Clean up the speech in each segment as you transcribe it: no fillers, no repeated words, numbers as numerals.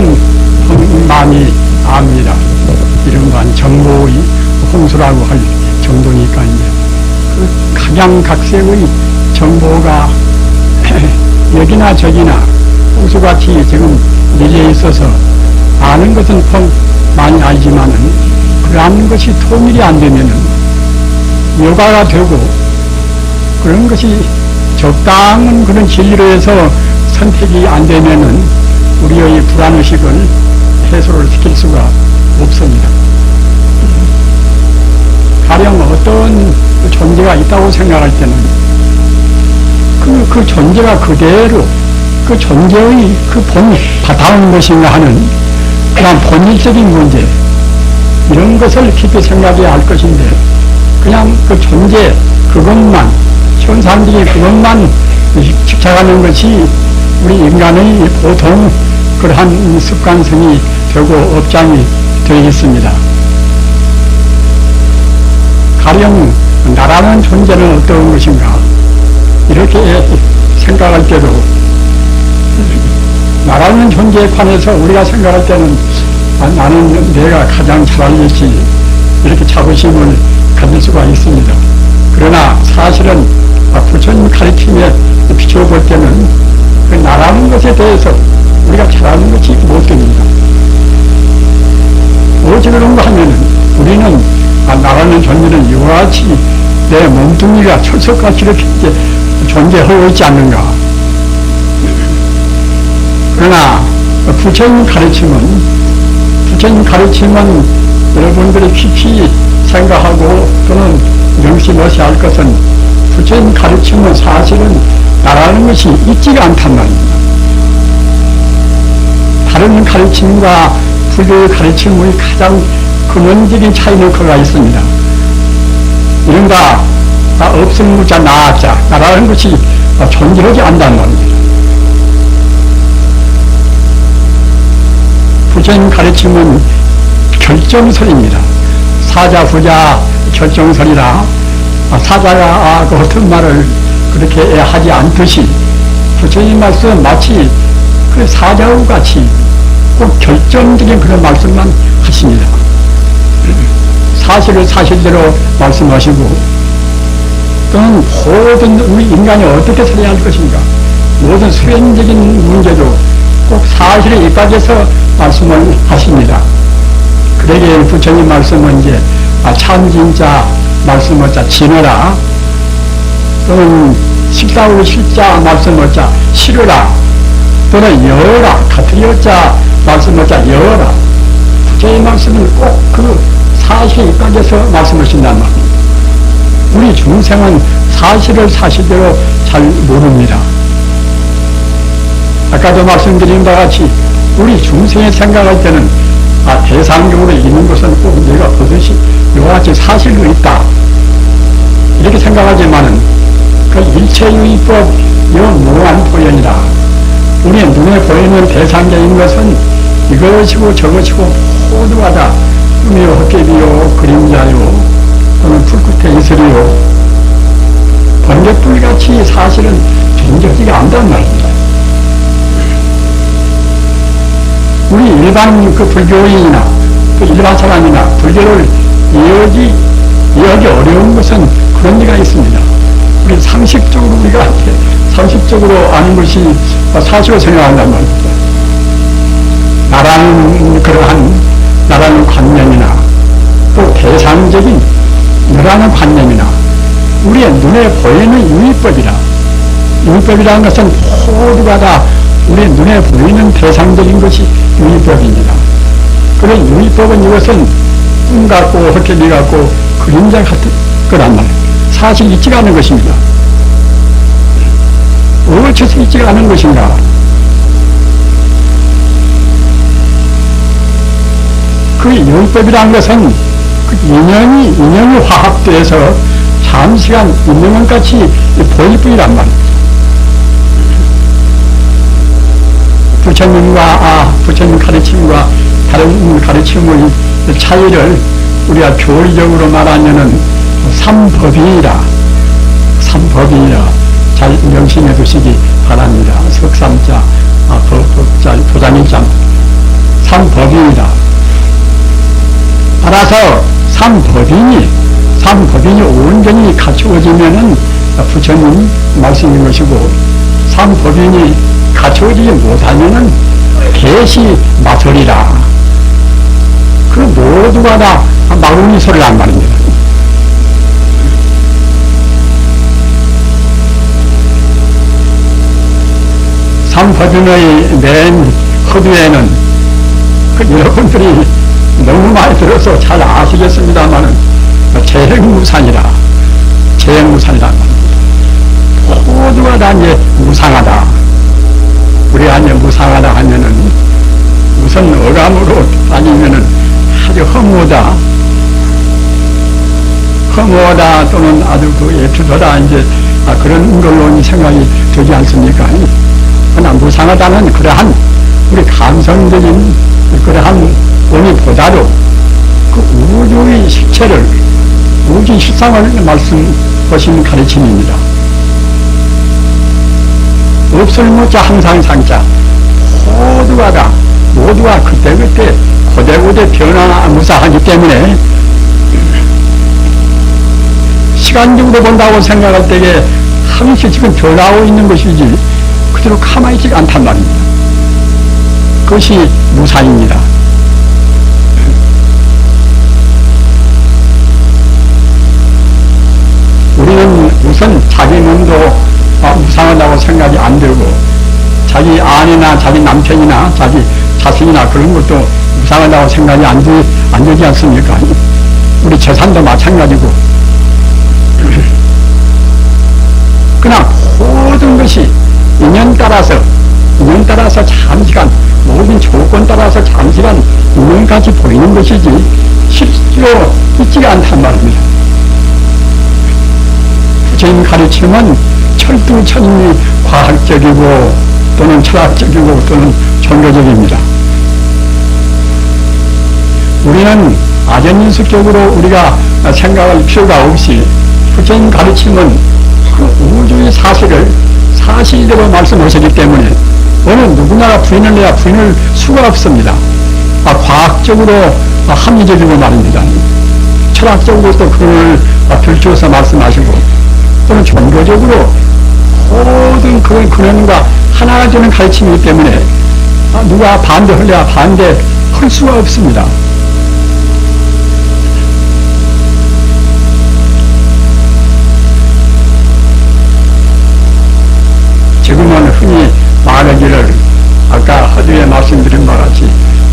것은 많이 압니다. 이런 건 정보의 홍수라고 할 정도니까요. 그 각양각색의 정보가 여기나 저기나 홍수같이 지금 밀려 있어서 아는 것은 많이 알지만은 그러한 것이 통일이 안 되면은 여가가 되고 그런 것이 적당한 그런 진리로 해서 선택이 안 되면은 우리의 불안의식을 해소를 시킬 수가 없습니다. 가령 어떤 존재가 있다고 생각할 때는 그 존재가 그대로 그 존재의 그 바탕은 무엇인가 하는 그런 본질적인 문제 이런 것을 깊이 생각해야 할 것인데 그냥 그 존재 그것만 현 사람들이 그것만 집착하는 것이 우리 인간의 보통 그러한 습관성이 되고 업장이 되겠습니다. 가령 나라는 존재는 어떤 것인가 이렇게 생각할 때도 나라는 존재에 관해서 우리가 생각할 때는 나는 내가 가장 잘 알겠지 이렇게 자부심을 가질 수가 있습니다. 그러나 사실은 부처님 가르침에 비춰볼 때는 그 나라는 것에 대해서 우리가 잘 아는 것이 못 됩니다. 어찌 그런가 하면은 우리는 나라는 존재는 이와 같이 내 몸뚱이가 철석같이 이렇게 존재하고 있지 않는가. 그러나 부처님 가르침은 여러분들이 깊이 생각하고 또는 명심하셔야 할 것은 부처님 가르침은 사실은 나라는 것이 있지가 않단 말입니다. 다른 가르침과 불교의 가르침의 가장 근원적인 차이는 그가 있습니다. 이른바 없음무자 나자 나라는 것이 존재하지 않는단 말입니다. 부처님 가르침은 결정설입니다. 사자, 후자, 결정설이라 사자가 그 어떤 말을 그렇게 하지 않듯이 부처님 말씀 마치 그 사자와 같이 꼭 결정적인 그런 말씀만 하십니다. 사실을 사실대로 말씀하시고 또는 모든 우리 인간이 어떻게 살아야 할 것인가 모든 수행적인 문제도 꼭 사실에 입각해서 말씀을 하십니다. 그러기에 부처님 말씀은 이제 참 진짜 말씀하자 진어라 또는 식사후 실자 말씀하자 실어라 또는 여라 같은 여자 말씀하자 여라 부처님 말씀은 꼭 그 사실에 입각해서 말씀하신단 말입니다. 우리 중생은 사실을 사실대로 잘 모릅니다. 아까도 말씀드린 바와 같이 우리 중생이 생각할 때는 대상적으로 있는 것은 꼭 내가 그것이 이와 같이 사실로 있다 이렇게 생각하지만은 그 일체유의법 무한 보현이다. 우리 눈에 보이는 대상적인 것은 이것이고 저것이고 모두가 다 꿈이요 헛개비요 그림자요 또는 풀끝의 이슬이요 번개불같이 사실은 존재하지가 않단 말입니다. 우리 일반 그 불교인이나 그 일반 사람이나 불교를 이해하기 어려운 것은 그런 데가 있습니다. 우리 상식적으로 우리가 상식적으로 아는 것이 사실로 생각한단 말입니다. 나라는 관념이나 또 대상적인 너라는 관념이나 우리의 눈에 보이는 유의법이라 유의법이라는 것은 모두가 다 우리 눈에 보이는 대상적인 것이 유의법입니다. 그런 유의법은 이것은 꿈 같고 헛개비 같고 그림자 같은 거란 말입니다. 사실 있지가 않은 것입니다. 어째서 있지가 않은 것인가? 그 유의법이라는 것은 그 인연이 화합돼서 잠시간 있는 것 같이 보일 뿐이란 말입니다. 부처님 가르침과 다른 가르침의 차이를 우리가 교리적으로 말하면은 삼법이라 잘 명심해 두시기 바랍니다. 석삼자, 법자, 도자미자 따라서 삼법인이 온전히 갖추어지면은 부처님 말씀인 것이고, 삼법인이 갖추어지지 못하면은 개시 마설이라. 그 모두가 다 마구니 소리란 말입니다. 삼법인의 맨 허두에는 여러분들이 너무 많이 들어서 잘 아시겠습니다만은 재행무산이란 말입니다. 모두가 다 이제 무상하다. 우리가 이제 무상하다 하면은 우선 어감으로 따지면은 아주 허무하다 또는 아주 애투하다 이제 그런 걸로 생각이 되지 않습니까? 그러나 무상하다는 그러한 우리 감성적인 그러한 의미보다도 그 우주의 실체를, 우주 실상을 말씀하신 가르침입니다. 없을 무자 항상 상자. 모두가 그때그때 고대고대 변화무사하기 때문에 시간적으로 본다고 생각할 때에 항시 지금 변화하고 있는 것이지 그대로 가만히 있지 않단 말입니다. 그것이 무상입니다. 우리는 우선 자기 몸도 무상하다고 생각이 안 되고, 자기 아내나 자기 남편이나 자기 자식이나 그런 것도 무상하다고 생각이 안 되지 않습니까? 우리 재산도 마찬가지고. 그러나 모든 것이 인연 따라서 잠시간, 모든 조건 따라서 잠시간 인연같이 보이는 것이지 실제로 있지가 않단 말입니다. 부처님 가르침은 철두철미 과학적이고 또는 철학적이고 또는 종교적입니다. 우리는 아전인식적으로 우리가 생각할 필요가 없이 부처님 가르침은 그 우주의 사실을 사실대로 말씀하시기 때문에 어느 누구나가 부인을 해야 부인할 수가 없습니다. 과학적으로 합리적이고 말입니다. 철학적으로 또 그걸 들추어서 말씀하시고, 또는 종교적으로 모든 그런 근원과 하나가 되는 가르침이기 때문에 누가 반대하려야 반대할 수가 없습니다. 지금은 흔히 말하기를 아까 허두에 말씀드린 바와 같이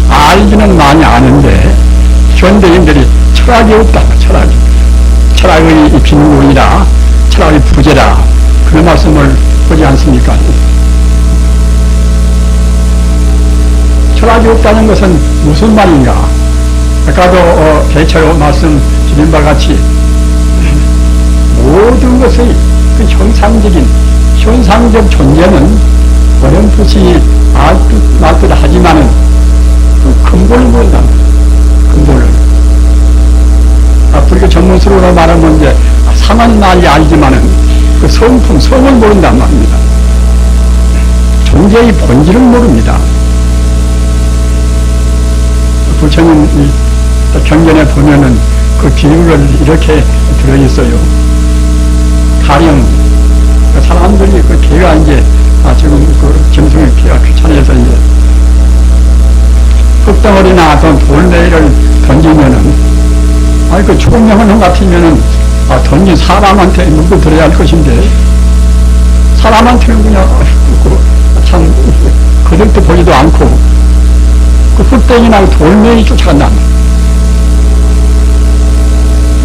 알기는 많이 아는데 현대인들이 철학이 없다. 철학의 빈곤이라, 철학의 부재라, 그런 말씀을 하지 않습니까? 철학이 없다는 것은 무슨 말인가? 아까도 대체로 말씀드린 바와 같이 모든 것의 그 현상적 존재는 어렴풋이 알듯 하지만은 그 근본을 모른다. 근본을. 불교 전문수로 말하면 이제 상한 말이 알지만은 그 성을 모른단 말입니다. 존재의 본질을 모릅니다. 부처님 경전에 보면은 그 비유를 이렇게 들어있어요. 가령 사람들이 그 개가 이제 지금 그 짐승의 개가 귀찮아서 이제 흙덩어리나 어떤 돌멩이를 던지면은 그 총명한 같으면은 던진 사람한테 물고 들어야 할 것인데 사람한테는 그냥 참 그들도 보지도 않고 그 흙덩이나 돌멩이 쫓아간다.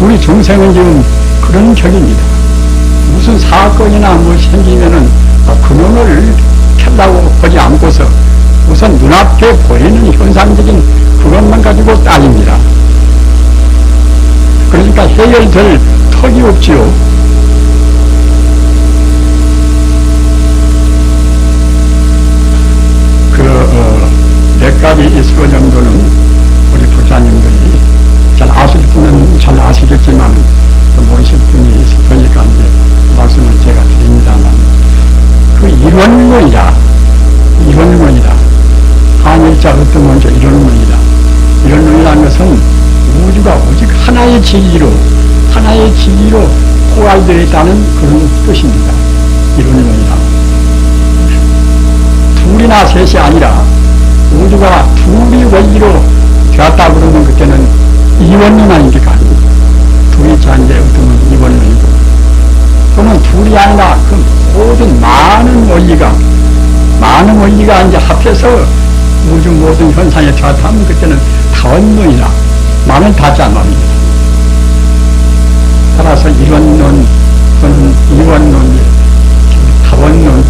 우리 중생은 지금 그런 격입니다. 무슨 사건이나 무엇이 생기면은 근원을 켜려고 보지 않고서 우선 눈앞에 보이는 현상적인 그것만 가지고 따집니다. 그러니까 해결될 턱이 없지요. 몇 가지 있을 정도는 우리 부자님들이 잘 아실 분은 잘 아시겠지만 또 모르실 분이 있을 거니까 이제 말씀을 제가 드립니다만, 그 이론론이다. 한일자 어떤 먼저 이론론이다. 이론론이라는 것은 우주가 하나의 진리로 포괄되어 있다는 그런 뜻입니다. 이론론이라. 둘이나 셋이 아니라 우주가 둘이 원리로 되었다 그러면 그때는 이원론 아닙니까? 둘이 자인데 어떤 이원론이고, 또는 둘이 아니라 그 모든 많은 원리가 이제 합해서 우주 모든 현상에 되었다면 그때는 다원론이라 말은 닿지 않는 말입니다. 따라서 이원론 또는 이원론, 다원론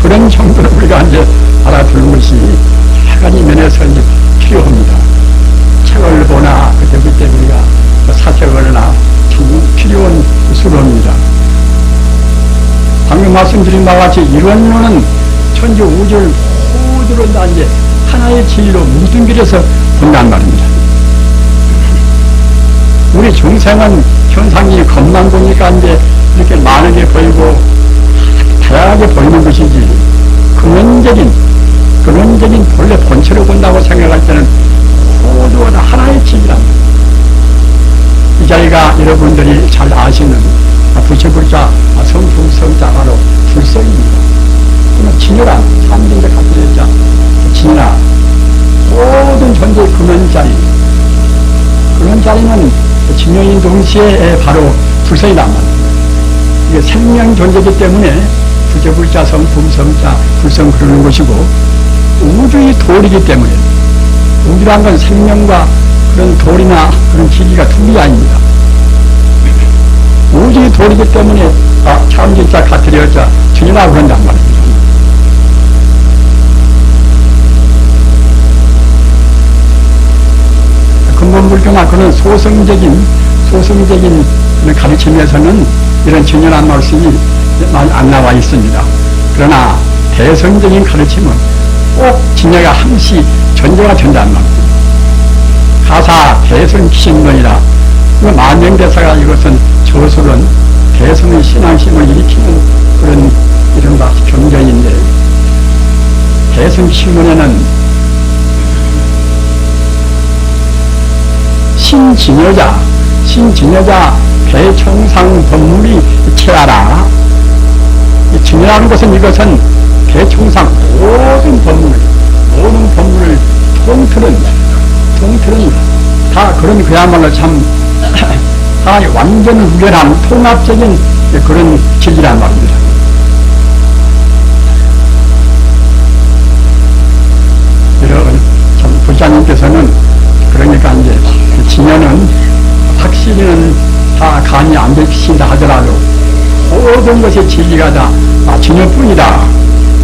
그런 정도로 우리가 이제 알아두는 것이 여러 가지 면에서 이제 필요합니다. 책을 보나 그때 우리가 사색을 하나 참 필요한 수로입니다. 방금 말씀드린 바와 같이 이원론은 천지 우주를 모두를 다 이제 하나의 진리로 무등길에서 본단 말입니다. 우리 중생은 현상이 겉만 보니까 이제 이렇게 많게 보이고 다양하게 보이는 것이지 근원적인 본래 본체로 본다고 생각할 때는 모두가 다 하나의 진리랍니다. 이 자리가 여러분들이 잘 아시는 부처불자 성품성자 바로 불성입니다. 그러면 진여라 참진대 가르쳐졌자 진여라 모든 존재의 근원 자리는 진여인 동시에 바로 불성이란 말입니다. 이게 생명 존재이기 때문에 부처불자 성품성자 불성 그러는 것이고, 우주의 도리이기 때문에 우주란 건 생명과 그런 도리나 그런 기기가 둘이 아닙니다. 우주의 도리이기 때문에 참진자 가트리어자 진이라고 그런단 말입니다. 근본불교나 그런 소성적인 그런 가르침에서는 이런 진연한 말씀이 많이 안 나와 있습니다. 그러나 대성적인 가르침은 꼭 진여가 항시 전제가 된다는 말입니다. 가사 대성기신론이라 만명대사가 이것은 저술은 대성의 신앙심을 일으키는 그런 이른바 경전인데, 대성기신론에는 신진여자 대총상 법문이 체하라. 진여라는 것은 이것은 대총상 모든 법문을 통틀은 다 그런 그야말로 참 다 완전 우결한 통합적인 그런 진리란 말입니다. 여러분 참 불자님께서는 그러니까 이제 진여는 확실히는 다 간이 안 되신다 하더라도 모든 것이 진리가 다 진여뿐이다.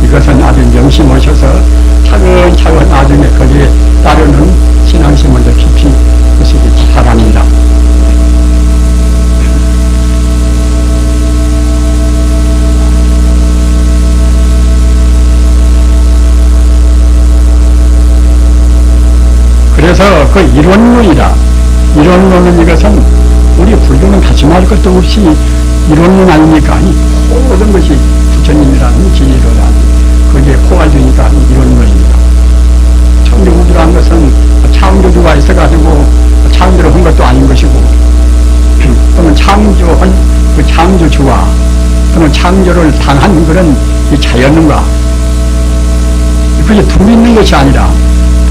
이것은 아주 명심하셔서 차근차근 나중에 거기에 따르는 신앙심을 더 깊이 하시기 바랍니다. 그래서 그 이론론은 이것은 우리 불교는 다짐할 것도 없이 이론론 아닙니까? 모든 것이 부처님이라는 진리로라는 거기에 포괄되니까 이론론입니다. 창조우주라는 것은 창조주가 있어가지고 창조를 한 것도 아닌 것이고, 또는 창조한 그 창조주와 또는 창조를 당한 그런 이 자연과 그게 둘이 있는 것이 아니라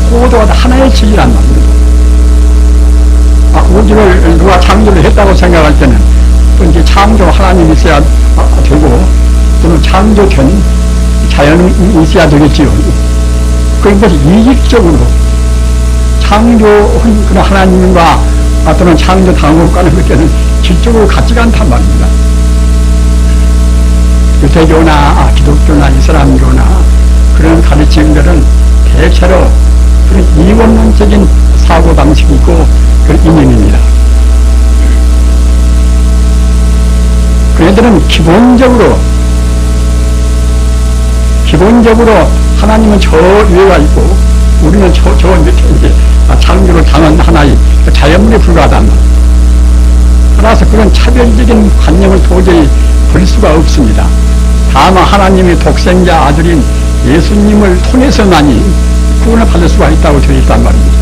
모두가 다 하나의 진리란 말입니다. 우주를 누가 창조를 했다고 생각할 때는 또 이제 창조 하나님이 있어야 되고, 또는 창조된 자연이 있어야 되겠지요. 그것이 이익적으로 창조한 그런 하나님과 또는 창조 당국과는 그때는 질적으로 같지가 않단 말입니다. 유대교나 기독교나 이슬람교나 그런 가르침들은 대체로 그런 이원론적인 사고방식이고 그런 이념입니다. 그애들은 기본적으로 하나님은 저 위에가 있고 우리는 저 밑에 이제 창조를 당한 하나의 자연물에 불과하단 말이에요. 따라서 그런 차별적인 관념을 도저히 버릴 수가 없습니다. 다만 하나님의 독생자 아들인 예수님을 통해서만이 구원을 받을 수가 있다고 되어 있단 말입니다.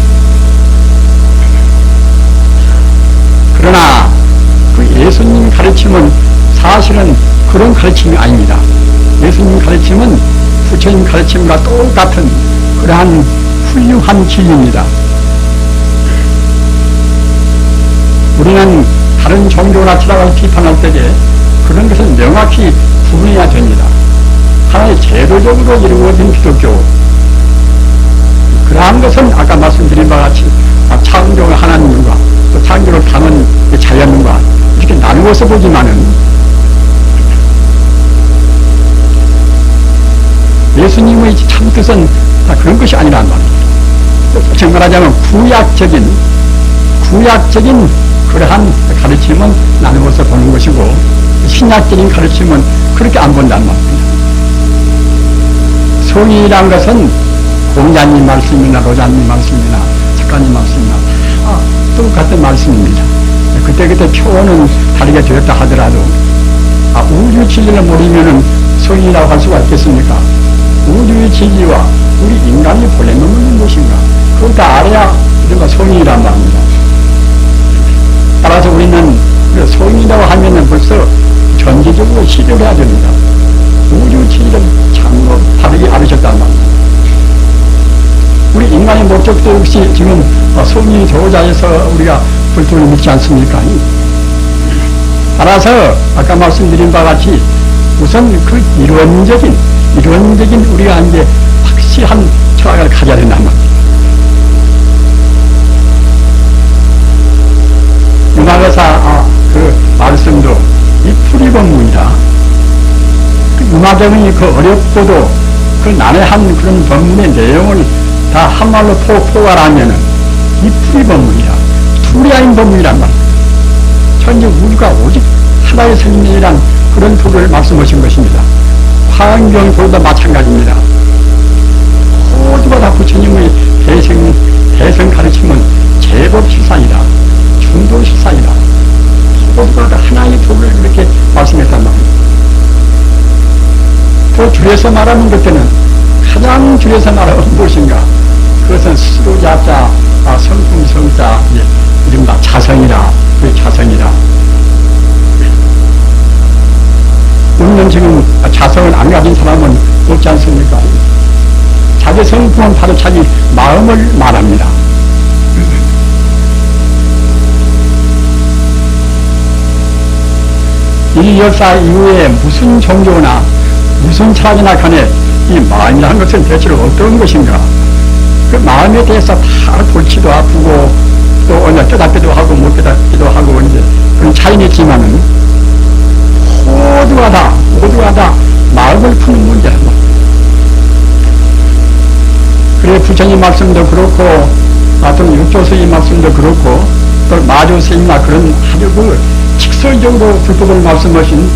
그러나 그 예수님 가르침은 사실은 그런 가르침이 아닙니다. 예수님 가르침은 부처님 가르침과 똑같은 그러한 훌륭한 진리입니다. 우리는 다른 종교나 철학을 비판할 때에 그런 것을 명확히 구분해야 됩니다. 하나의 제도적으로 이루어진 기독교, 그러한 것은 아까 말씀드린 바와 같이 창조의 하나님과 또 창조를 당한 자연과 이렇게 나누어서 보지만은 예수님의 참 뜻은 다 그런 것이 아니란 말입니다. 정말하자면 구약적인 그러한 가르침은 나누어서 보는 것이고 신약적인 가르침은 그렇게 안 본다는 말입니다. 성의란 것은 공자님 말씀이나 로자님 말씀이나 작가님 말씀이나 똑같은 말씀입니다. 그때그때 표현은 다르게 되었다 하더라도 우주 진리를 모르면은 성의라고 할 수가 있겠습니까? 우주의 진리와 우리 인간이 본래 넘는 것인가? 그걸 다 알아야 이른바 성의란 말입니다. 따라서 우리는 성의라고 하면은 벌써 전제적으로 시도해야 됩니다. 우주 진리를 참으로 다르게 알으셨단 말입니다. 우리 인간의 목적도 역시 지금 성의 조자에서 우리가 불도를 믿지 않습니까? 따라서 아까 말씀드린 바와 같이 우선 그 이론적인 우리가 이제 확실한 철학을 가져야 된단 말입니다. 음악의사 그 말씀도 이 풀이법문이다. 그 음악적인 그 어렵고도 그 난해한 그런 법문의 내용을 다 한말로 포괄하면은 이 풀이법문이다. 투리아인 법문이란 말입니다. 천지 우주가 오직 하나의 생명이란 그런 도를 말씀하신 것입니다. 화엄경도도 마찬가지입니다. 모두가 다 부처님의 대성 가르침은 제법 실상이다. 중도 실상이다. 모두가 다 하나의 도를 이렇게 말씀했단 말입니다. 또 줄여서 말하는 것들은 가장 줄여서 말하는 무엇인가? 그것은 수로자자, 성품성자, 이른바 자성이라, 그 자성이라. 우리는 지금 자성을 안 가진 사람은 없지 않습니까? 자기 성품은 바로 자기 마음을 말합니다. 이 역사 이후에 무슨 종교나 무슨 철학이나 간에 이 마음이라는 것은 대체로 어떤 것인가? 그 마음에 대해서 다 골치도 아프고 또 깨닫기도 하고 못 깨닫기도 하고 이제 그런 차이는 있지만은 모두가 다 마음을 푸는 문제란 말이에요. 그래 부처님 말씀도 그렇고 또 육조스님 말씀도 그렇고 또 마조스님이나 그런 아주 그 직설적으로 불법을 말씀하신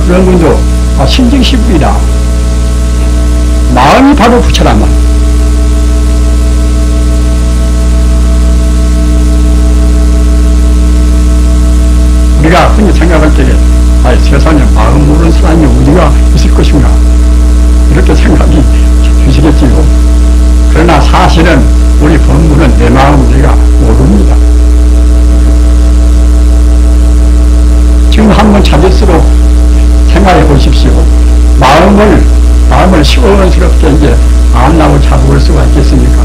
그런 분도 신증시부이다. 마음이 바로 부처란 말이에요. 우리가 흔히 생각할 때에 세상에 마음 모르는 사람이 어디가 있을 것인가 이렇게 생각이 드시겠지요. 그러나 사실은 우리 법문은 내 마음 내가 모릅니다. 지금 한번 자릿수로 생각해 보십시오. 마음을 시원스럽게 이제 안나고 잡을 수가 있겠습니까?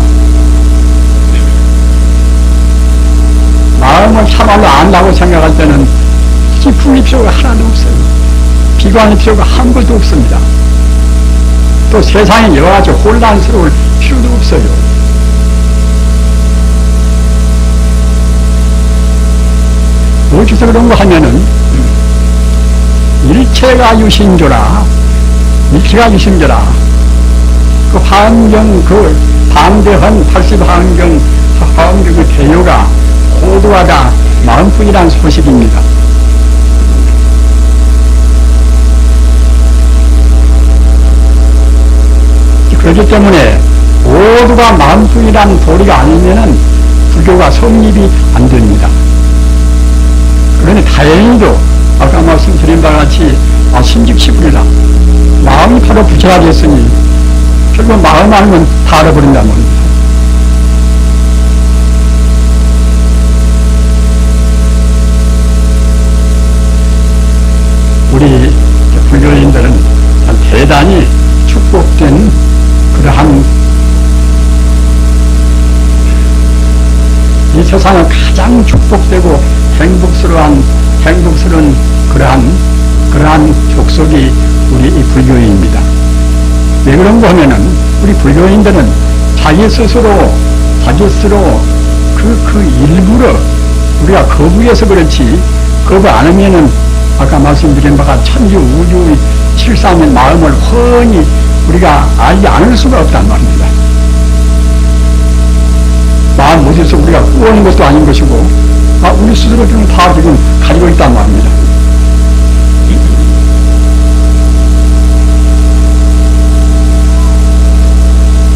마음을 참말로 안다고 생각할 때는 품이 필요가 하나도 없어요. 비관의 필요가 한 것도 없습니다. 또 세상에 여러 가지 혼란스러울 필요도 없어요. 무엇에서 그런 거 하면은 일체가 유신조라. 그 화엄경 그 방대한 80화엄경 그 대요가 호도하다 마음뿐이란 소식입니다. 그렇기 때문에 모두가 마음뿐이란 도리가 아니면은 불교가 성립이 안 됩니다. 그러니 다행히도 아까 말씀드린 바와 같이 신직시불이라 마음이 바로 부처가 됐으니 결국 마음 아니면 다 알아버린다는 겁니다. 대단히 축복된 그러한 이 세상에 가장 축복되고 행복스러운 그러한 족속이 우리 이 불교인입니다. 왜 그런가 하면은 우리 불교인들은 자기 스스로 일부러 우리가 거부해서 그렇지, 거부 안 하면은 아까 말씀드린 바가 천지 우주의 실상의 마음을 훤히 우리가 알지 않을 수가 없단 말입니다. 마음 어디서 우리가 꾸어낸 것도 아닌 것이고, 우리 스스로 지금 다 지금 가지고 있단 말입니다.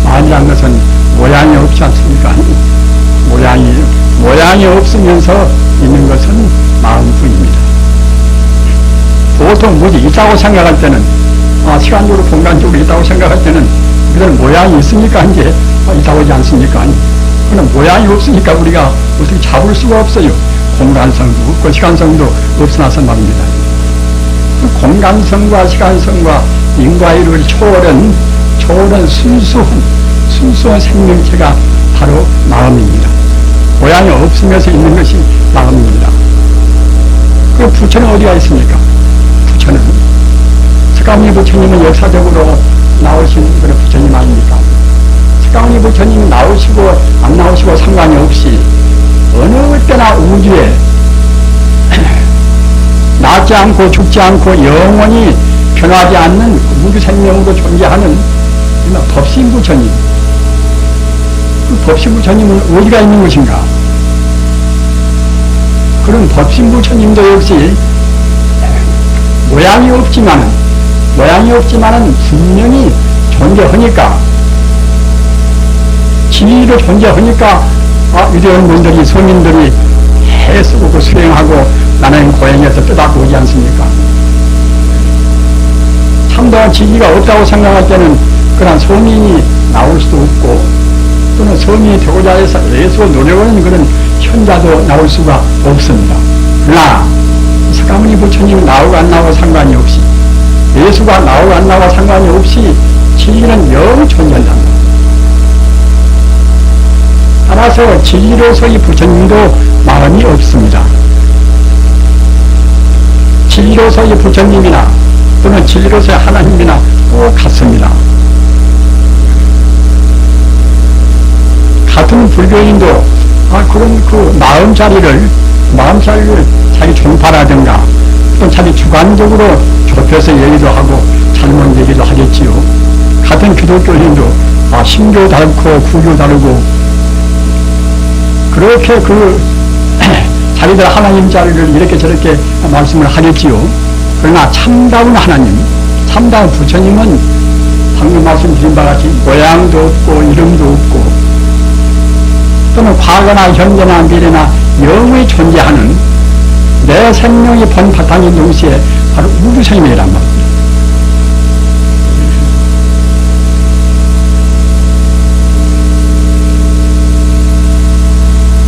마음이란 것은 모양이 없지 않습니까? 모양이 없으면서 있는 것은 마음뿐입니다. 보통 뭐지 있다고 생각할 때는, 시간적으로 공간적으로 있다고 생각할 때는 그런 모양이 있으니까 이제 있다고 하지 않습니까? 그러나 모양이 없으니까 우리가 어떻게 잡을 수가 없어요. 공간성도 없고 시간성도 없어나서 말입니다. 그 공간성과 시간성과 인과의를 초월한 순수한 생명체가 바로 마음입니다. 모양이 없으면서 있는 것이 마음입니다. 그 부처는 어디가 있습니까? 부처는 석가모니 부처님은 역사적으로 나오신 그런 부처님 아닙니까? 석가모니 부처님이 나오시고 안 나오시고 상관이 없이 어느 때나 우주에 낫지 않고 죽지 않고 영원히 변하지 않는 우주 생명으로 존재하는 법신부처님. 그 법신부처님은 어디가 있는 것인가? 그런 법신부처님도 역시 모양이 없지만은 분명히 존재하니까, 진리로 존재하니까 유대인분들이 서민들이 해쓰고 수행하고 나는 고향에서 떠닫고 오지 않습니까? 참다운 진리가 없다고 생각할 때는 그런 서민이 나올 수도 없고, 또는 서민이 되고자 해서 애써 노력하는 그런 현자도 나올 수가 없습니다. 그러나 석가모니 부처님 나오고 안 나오고 상관이 없이, 예수가 나오고 안 나오고 상관이 없이 진리는 영 존재한다. 따라서 진리로서의 부처님도 마음이 없습니다. 진리로서의 부처님이나 또는 진리로서의 하나님이나 똑같습니다. 같은 불교인도 그런 그 마음자리를 자기 종파라든가 또는 자기 주관적으로 좁혀서 얘기도 하고 잘못 얘기도 하겠지요. 같은 기독교인도 신교 다르고 구교 다르고 그렇게 자기들 하나님 자리를 이렇게 저렇게 말씀을 하겠지요. 그러나 참다운 하나님, 참다운 부처님은 방금 말씀드린 바와 같이 모양도 없고 이름도 없고 또는 과거나 현재나 미래나 영원히 존재하는 내 생명이 본 바탕인 동시에 바로 우주생명이란 말입니다.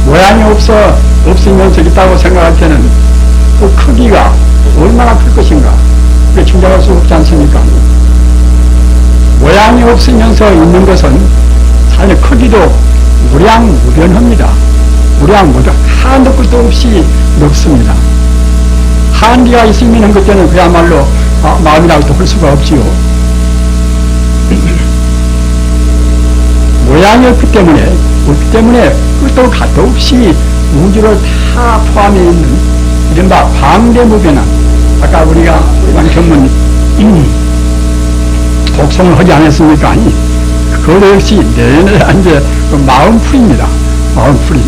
모양이 없으면서 있다고 생각할 때는 그 크기가 얼마나 클 것인가, 그게 짐작할 수 없지 않습니까? 모양이 없으면서 있는 것은 사실 크기도 무량무변합니다. 무량무변, 한도 끝도 없이 넓습니다. 한계가 있으면 그때는 그야말로 마음이라고도 할 수가 없지요. 모양이 없기 때문에 끝도 갓도 없이 우주를 다 포함해 있는 이른바 광대무변한, 아까 우리가 일반 전문 독송을 하지 않았습니까? 그것 역시 내내 이제 마음풀입니다. 마음풀이.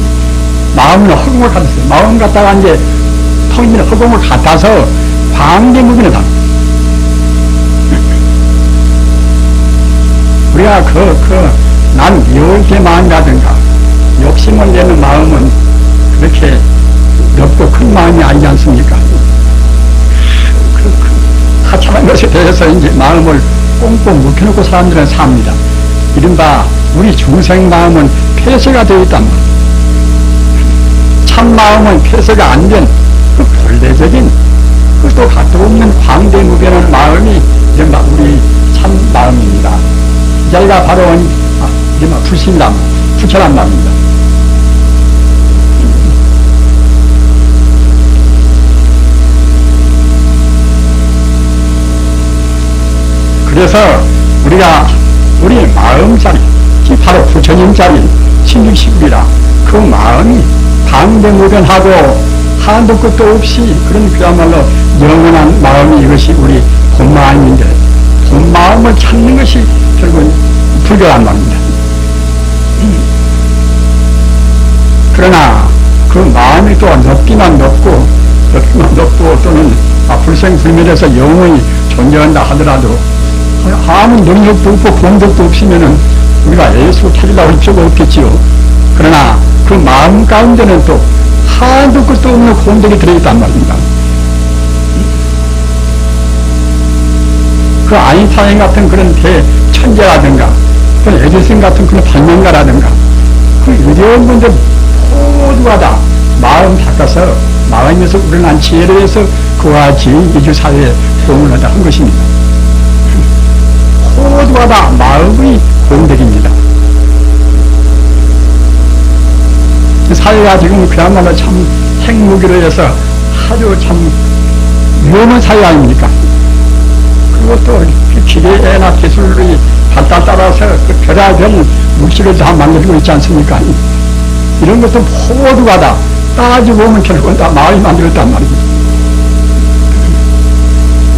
마음은 허공을 같았어요. 마음 갖다가 이제 텅 빈 허공을 같아서 광대무변하다. 우리가 난 미워할 마음이라든가 욕심을 내는 마음은 그렇게 넓고 큰 마음이 아니지 않습니까? 하찮은 것에 대해서 이제 마음을 꽁꽁 묵혀놓고 사람들은 삽니다. 이른바 우리 중생 마음은 폐쇄가 되어 있단 말이에요. 참 마음은 폐쇄가 안 된 그 본래적인 끝도 갓도 없는 광대무변한 마음이 이른바 우리 자리가 바로 불신이란, 부처란 말입니다. 그래서 우리 마음자리, 바로 부처님자리, 신육식이라 그 마음이 방대무변하고 한도 끝도 없이 그런 그야말로 영원한 마음이 이것이 우리 본마음인데, 본마음을 찾는 것이 결국은 불교란 말입니다. 그러나 그 마음이 또 높기만 높고 또는 불생불멸해서 영원히 존재한다 하더라도 아무 능력도 없고 공덕도 없으면은 우리가 예수 찾으려고 할 필요가 없겠지요. 그러나 그 마음 가운데는 또 한도 끝도 없는 공덕이 들어있단 말입니다. 그 아인슈타인 같은 그런 대천재라든가, 또 에디슨 같은 그런 발명가라든가, 그 위대한 분들 모두가 다 마음 닦아서 마음에서 우러난 지혜를 해서 그와 같이 이주사회에 도움을 하다 한 것입니다. 모두가 다 마음의 공덕입니다. 사회가 지금 그야말로 참 핵무기로 해서 아주 참 위험한 사회 아닙니까? 그것도 기계나 기술의 발달 따라서 그 별의별 물질을 다 만들고 있지 않습니까? 이런 것도 모두가 다 따지고 보면 결국은 다 마음이 만들었단 말입니다.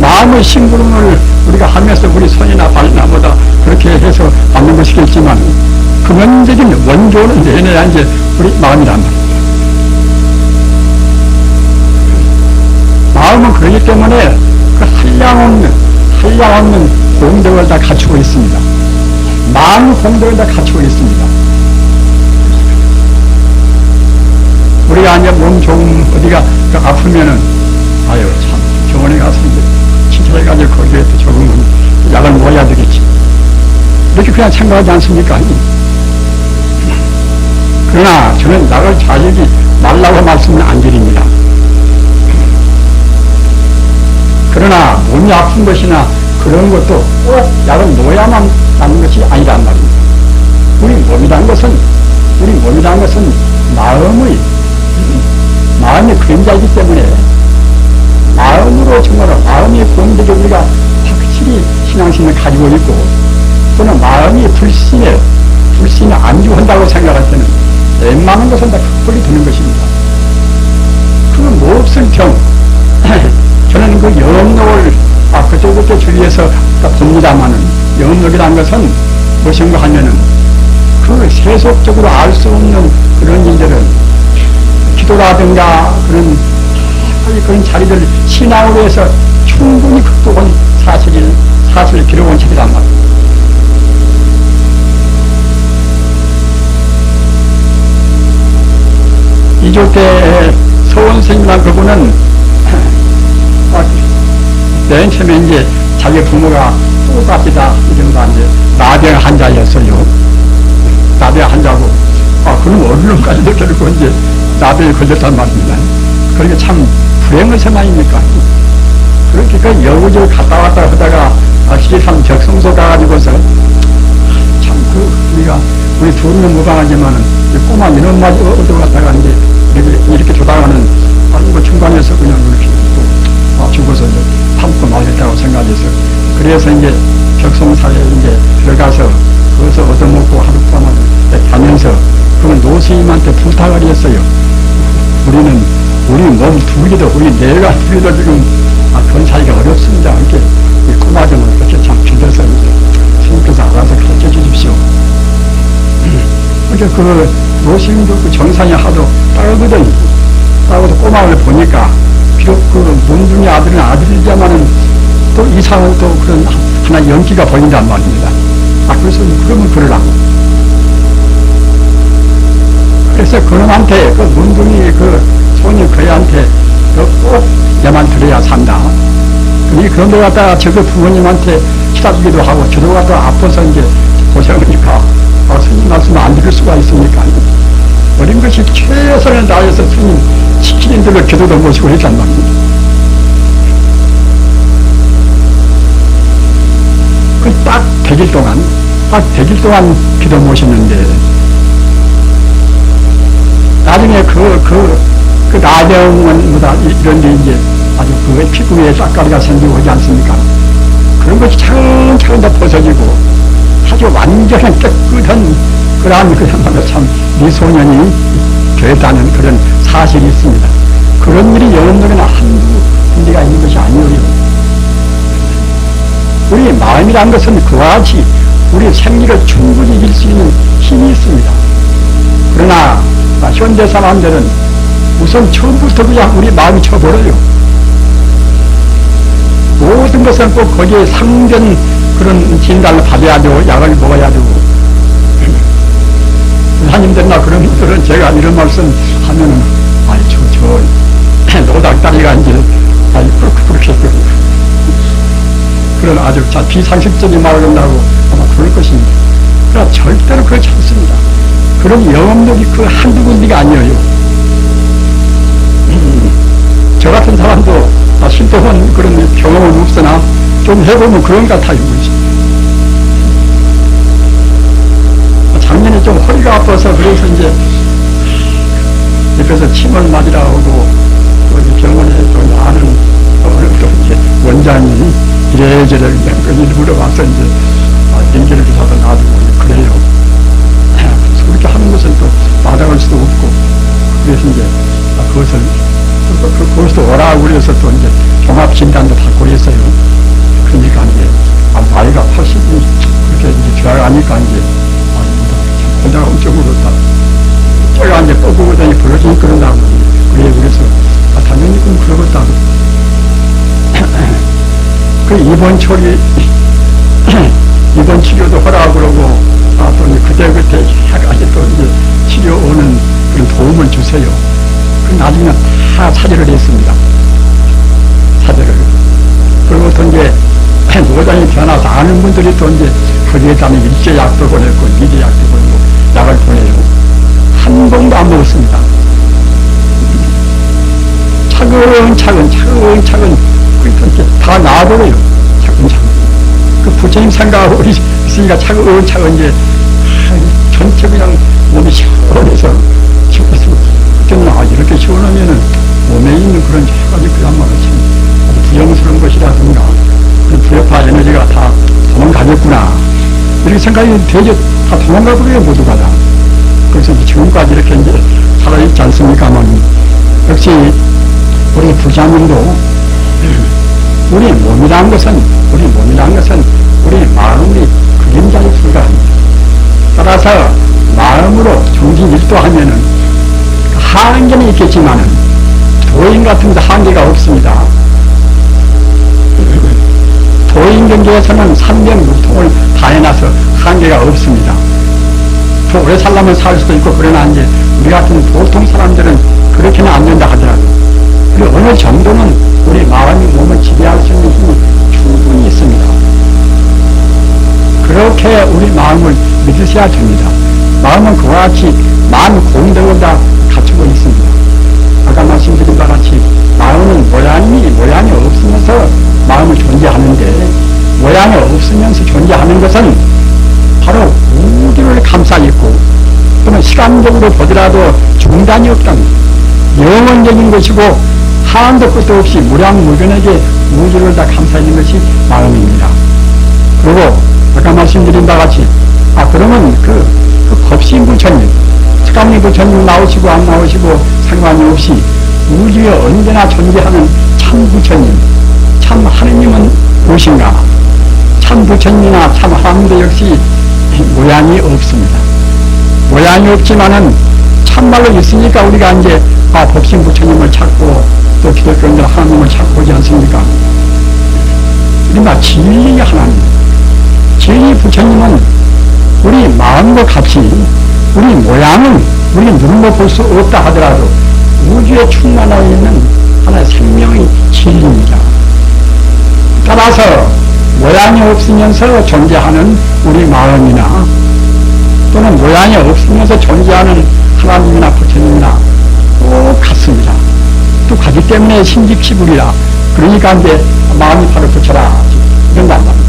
마음의 심부름을 우리가 하면서 우리 손이나 발이나 뭐다 그렇게 해서 만든 것이겠지만 근원적인 원조는 내내야 이제 우리 마음이란 말입니다. 마음은 그렇기 때문에 그 한량없는 공덕을 다 갖추고 있습니다. 마음 공덕을 다 갖추고 있습니다. 우리가 이제 몸 좀 어디가 아프면은 아유 참 병원에 가서 이제 치료해가지고 거기에 또 적응은 약을 먹어야 되겠지. 이렇게 그냥 생각하지 않습니까? 그러나 저는 약을 자식이 말라고 말씀은 안 드립니다. 그러나 몸이 아픈 것이나 그런 것도 꼭 약을 먹어야만 나는 것이 아니란 말입니다. 우리 몸이란 것은 마음의 그림자이기 때문에 마음으로 정말 마음의 공덕에 우리가 확실히 신앙심을 가지고 있고 또는 마음이 불신에 안주한다고 생각할 때는 웬만한 것은 다 극복이 되는 것입니다. 그 몹쓸 병 저는 그 영업록을 그쪽부터 주의해서 봅니다마는 영업록이라는 것은 무엇인가 하면은 그 세속적으로 알 수 없는 그런 일들은 기도라든가 그런 자리를 신앙으로 해서 충분히 극복한 사실을 기록한 책이란 말입니다. 이조 때 서원생이라는 그분은 맨 처음에 이제 자기 부모가 똑같이다 이른바 이제 나병 환자였어요. 나병 환자고 그럼 어른까지도 결국 이제 나병에 걸렸단 말입니다. 그러니까 참 불행한 셈 아닙니까? 그렇게 그 여기저기 갔다 왔다 하다가 시리산 적성소 가가지고서 참 우리 둘은 무방하지만은 꼬마 민원마저 얻어 갔다가 이제 이렇게 조다가는 이거 중간에서 그냥 이렇게 죽어서 이제 참고 말겠다고 생각해서 그래서 이제 적성사에 이제 들어가서 거기서 얻어먹고 하루 동안 가면서 그건 노스님한테 부탁을 했어요. 우리 몸 두 개도 우리 뇌가 두 개도 지금 건사기가 어렵습니다. 이렇게 꼬마 좀 이렇게 참 빌려서 이제 스님께서 알아서 가르쳐 주십시오. 그러니까 그 노스님도 그 정상이 하도 따르거든요. 따르고도 꼬마를 보니까 비록 그 문중의 아들은 아들이지만은 또 이상은 또 그런 하나 연기가 보인단 말입니다. 그래서 그러면 그러라고. 그래서 그놈한테 그 문중이 그 손이 그애한테 꼭 얘만 들어야 산다. 그런 데 갖다가 저그 부모님한테 치닫기도 하고 저도 갖다가 아파서 이제 고생하니까 스님 말씀을 안 들을 수가 있습니까? 어린 것이 최선을 다해서 스님 시키는 대로 기도도 모시고 했단 말입니다. 그 딱 100일 동안 딱 100일 동안 기도 모셨는데, 나중에 그 나병원보다 이런 데 이제 아주 그 피부에 싹가리가 생기고 오지 않습니까? 그런 것이 차근차근 다 벗어지고 아주 완전히 깨끗한 그야말로 참 미소년이 되었다는 그런 사실이 있습니다. 그런 일이 여러분들에게나 한두 군데가 있는 것이 아니에요. 우리 마음이란 것은 그와 같이 우리 생리를 충분히 이길 수 있는 힘이 있습니다. 그러나 현대 사람들은 우선 처음부터 그냥 우리 마음이 쳐버려요. 모든 것은 꼭 거기에 상전 그런 진단을 받아야 되고 약을 먹어야 되고, 하나님들이나 그런 분들은 제가 이런 말씀 하면은 아니 저 노닥다리가 이제 그렇게 그런 아주 비상식적인 말을 한다고 아마 그럴 것입니다. 그러나 절대로 그렇지 않습니다. 그런 영업력이 그 한두 군데가 아니에요. 저 같은 사람도 실도한 그런 경험은 없으나 좀 해보면 그런 것 같아요. 작년에 좀 허리가 아파서 그래서 이제 옆에서 침을 맞으라 하고 또 병원에 또 아는 또 이제 원장이 이래저래 일부러 와서 이제 연결을 하다 놔두고 그래요. 그렇게 하는 것은 또 마다할 수도 없고, 그래서 이제 그것도 오라고 그래서 또 이제 종합진단도 받고 그랬어요. 그러니까 이제 나이가 80이 그렇게 이제 좋아가니까 이제 혼자가 엄청 울었다. 제가 이제 뻐꾸고다니 벌어지니 그런다고. 그래서 당연히 그럼 그러겠다고. 그 입원 치료도 하라고 그러고, 또 이제 그때그때 해가지고 또 이제 치료 오는 그런 도움을 주세요. 그 나중에 다 사절을 했습니다. 사절을. 그리고 또 이제 노장이 변화서 아는 분들이 또 이제 거기에다는 일제약도 보냈고, 미제약도 보내고, 약을 보내요. 한 봉도 안 먹었습니다. 차근차근 그렇게 다 나아버려요. 차근차근. 그 부처님 생각하고 있으니까 차근차근 이제 전체 그냥 몸이 시원해서 그때는 이렇게 시원하면은 몸에 있는 그런 여러 가지 그야말로 참 아주 부영스러운 것이라든가 그런 부여파 에너지가 다 도망가겠구나 이렇게 생각이 되게 다 도망가버려요. 모두가 다. 그래서 지금까지 이렇게 이제 살아있지 않습니까만, 역시 우리 부자님도 우리 몸이란 것은 우리 마음이 그림자에 불과합니다. 따라서 마음으로 정진일도하면은 한계는 있겠지만은 도인 같은 데 한계가 없습니다. 도인 경계에서는 삼백육통을 다 해놔서 한계가 없습니다. 더 오래 살려면 살 수도 있고, 그러나 이제 우리 같은 보통 사람들은 그렇게는 안 된다 하더라고요. 그리고 어느 정도는 우리 마음이 몸을 지배할 수 있는 힘이 충분히 있습니다. 그렇게 우리 마음을 믿으셔야 됩니다. 마음은 그와 같이 만 공덕을 다 갖추고 있습니다. 아까 말씀드린 바와 같이 마음은 모양이 없으면서 마음을 존재하는데, 모양이 없으면서 존재하는 것은 바로 우주를 감싸 있고, 또는 시간적으로 보더라도 중단이 없다는 영원적인 것이고 한도 끝도 없이 무량무변하게 우주를 다 감싸 있는 것이 마음입니다. 그리고 아까 말씀드린 바와 같이 그러면 그 법신 부처님, 석가모니 부처님 나오시고 안 나오시고 상관이 없이 우주에 언제나 존재하는 참 부처님, 참 하느님은 무엇인가? 참 부처님이나 참 하나님도 역시 모양이 없습니다. 모양이 없지만은 참말로 있으니까 우리가 이제 법신 부처님을 찾고 또 기독교인들 하나님을 찾고 오지 않습니까? 우리가 진리의 하나님, 진리 부처님은 우리 마음과 같이 우리 모양은 우리 눈으로 볼 수 없다 하더라도 우주에 충만하여 있는 하나의 생명의 진리입니다. 따라서 모양이 없으면서 존재하는 우리 마음이나 또는 모양이 없으면서 존재하는 하나님이나 부처님이나 꼭 같습니다. 또 같기 때문에 신집시불이라, 그러니까 이제 마음이 바로 부처라 이런단 말입니다.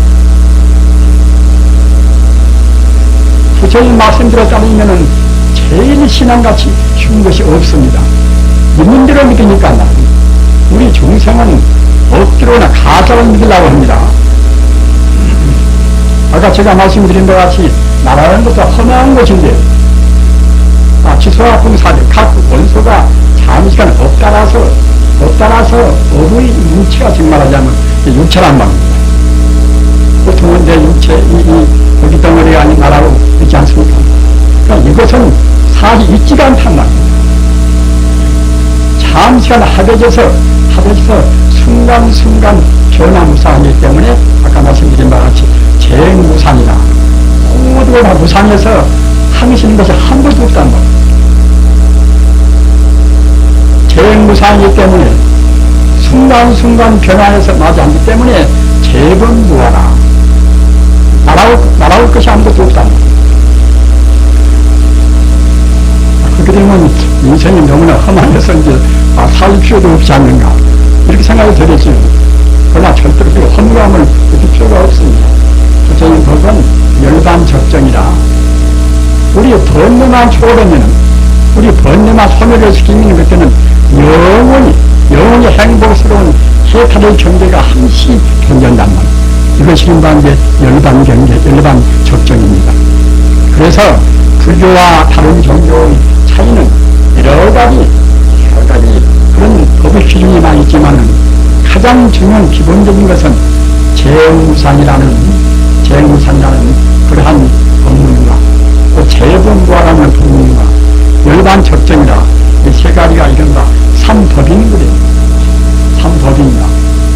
말씀대로 따르면은 제일 신앙같이 쉬운 것이 없습니다. 믿는 대로 믿으니까 우리 중생은 억지로나 가짜로 믿으려고 합니다. 아까 제가 말씀드린 것 같이 나라는 것도 험한 것인데 지소와 봉사들 각 원소가 잠시간 엎달아서 어부의 육체가 정말하자면 육체란 말입니다. 보통은 내 육체 이 고기 덩어리가 아닌 나라고 있지 않습니까? 그러니까 이것은 사실 있지가 않단 말입니다. 잠시간 합해져서 순간순간 변화무상하기 때문에 아까 말씀드린 바와 같이 재무상이다. 모두가 다 무상해서 항시는 것이 한 것도 없단 말입니다. 재무상이기 때문에 순간순간 변화해서 나지 않기 때문에 재번무하라. 날아올 것이 아무것도 없단 말입니다. 그렇게 되면 인생이 너무나 험한해서 이제 살 필요도 없지 않는가 이렇게 생각이 들었죠. 그러나 절대로 그 허무함을 느낄 필요가 없습니다. 저는 그것은 열반 적정이라 우리 번뇌만 초월하면은 우리 번뇌만 소멸을 시키면 그때는 영원히 행복스러운 해탈의 경계가 항시 존재한단 말이에요. 이것이 이제 열반 경계, 열반 적정입니다. 그래서 불교와 다른 종교의 차이는 여러 가지 그런 법의 기준이 많이 있지만은 가장 중요한 기본적인 것은 재무상이라는 그러한 법문과 또 재본부화라는 법문과 열반 적정이라 이 세 가지가 이른바 삼법인 거예요. 삼법인이다.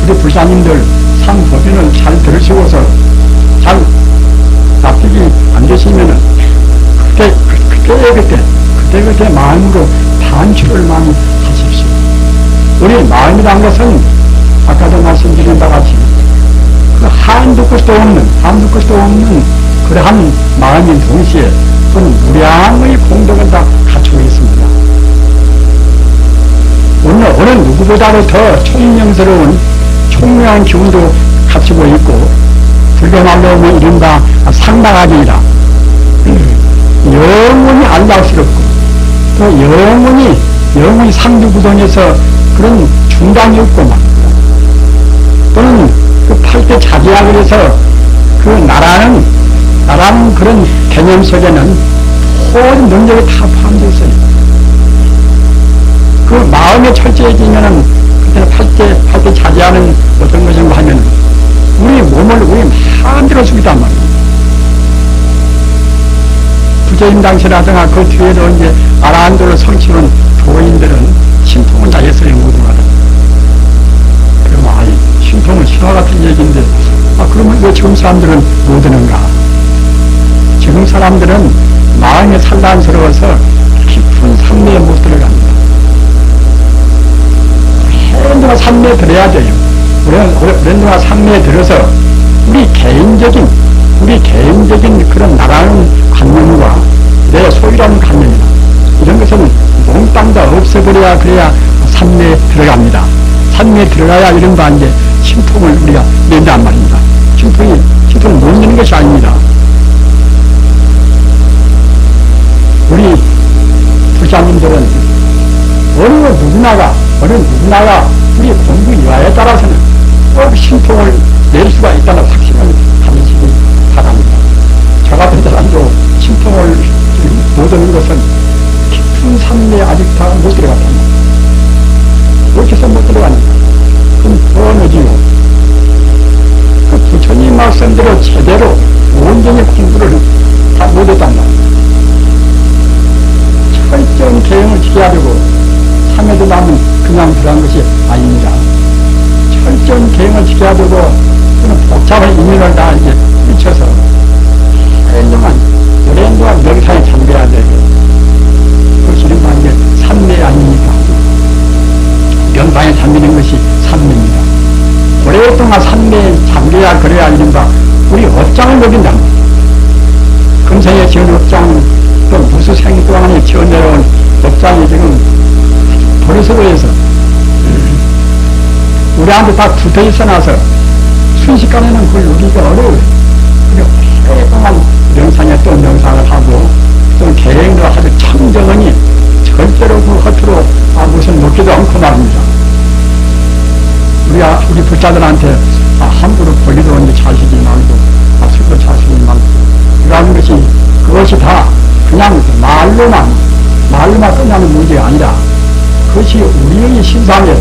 우리 불사님들 삼법인을 잘 들으시고서 잘 납득이 안 되시면은 그때 마음으로 반추를 많이 하십시오. 우리 마음이란 것은 아까도 말씀드린 바와 같이 그 한두 것도 없는 그러한 마음인 동시에 그건 무량의 공덕을 다 갖추고 있습니다. 어느 누구보다도 더 총명스러운 총명한 기운도 갖추고 있고 불교말로 뭐 이른바 상당하기이라 영원히 안락스럽고 또 영원히 상두구동에서 그런 중단이 없고 말입니다. 또는 그 팔대 자제학을 해서 그 나라는 그런 개념 속에는 모든 능력이 다 포함되어 있어요. 그 마음에 철저해지면은 그때는 팔대 자제하는 어떤 것인가 하면은 우리 몸을 우리 마음대로 쓰기단 말이에요. 부처임당시라든가 그 뒤에도 이제 아라한도를 성취한 도인들은 신통을 다해서의 모두가다. 그러면 신통은 신화 같은 얘기인데 그러면 왜 지금 사람들은 못 드는가? 지금 사람들은 마음이 산란스러워서 깊은 산매에 못 들어갑니다. 오랜동안 산매에 들어야 돼요. 오랜동안 산매에 들어서 우리 개인적인 그런 나라는 관념과 내 소유라는 관념이나 이런 것은 몽땅 다 없애버려야 그래야 산매에 들어갑니다. 산매에 들어가야 이런 거 이제 신통을 우리가 낸단 말입니다. 신통을 못 내는 것이 아닙니다. 우리 불자님들은 어느 누구나가 우리 공부 이하에 따라서는 꼭 신통을 낼 수가 있다는 확신을 가지시기 바랍니다. 저 같은 사람도 신통을 못 얻는 것은 깊은 산매에 아직 다 못 들어갔답니다. 어떻게 해서 못 들어갑니까? 그럼 더 늦지요. 그 부처님 말씀대로 제대로 온전히 공부를 다 못했단 말입니다. 철저한 계획을 지켜야 되고 참여도 나면 그냥 들어간 것이 아닙니다. 철저한 계획을 지켜야 되고 그런 복잡한 인연을 다 이제 미쳐서 오랜 동안 명상에 잠겨야 되고 그것이 이제 삼매 아닙니까? 명상에 잠기는 것이 삼매입니다. 오랫동안 삼매에 잠겨야 그래야 이른바 우리 업장을 먹인다. 금생에 지은 업장 또 무수 생 동안에 지어내려온 업장이 지금 버릇으로 해서 우리한테 다 붙어 있어 놔서 순식간에는 그걸 누리기가 어려워요. 오랫동안 명상에 또 명상을 하고 또 계행도 아주 청정하니 절대로 그 허투루 무슨 먹지도 않고 말입니다. 우리 부자들한테 함부로 보기도 이제 자식이 많고 술도 자식이 많고 그러는 것이 그것이 다 그냥 말로만 끝나는 문제가 아니라 그것이 우리의 신상에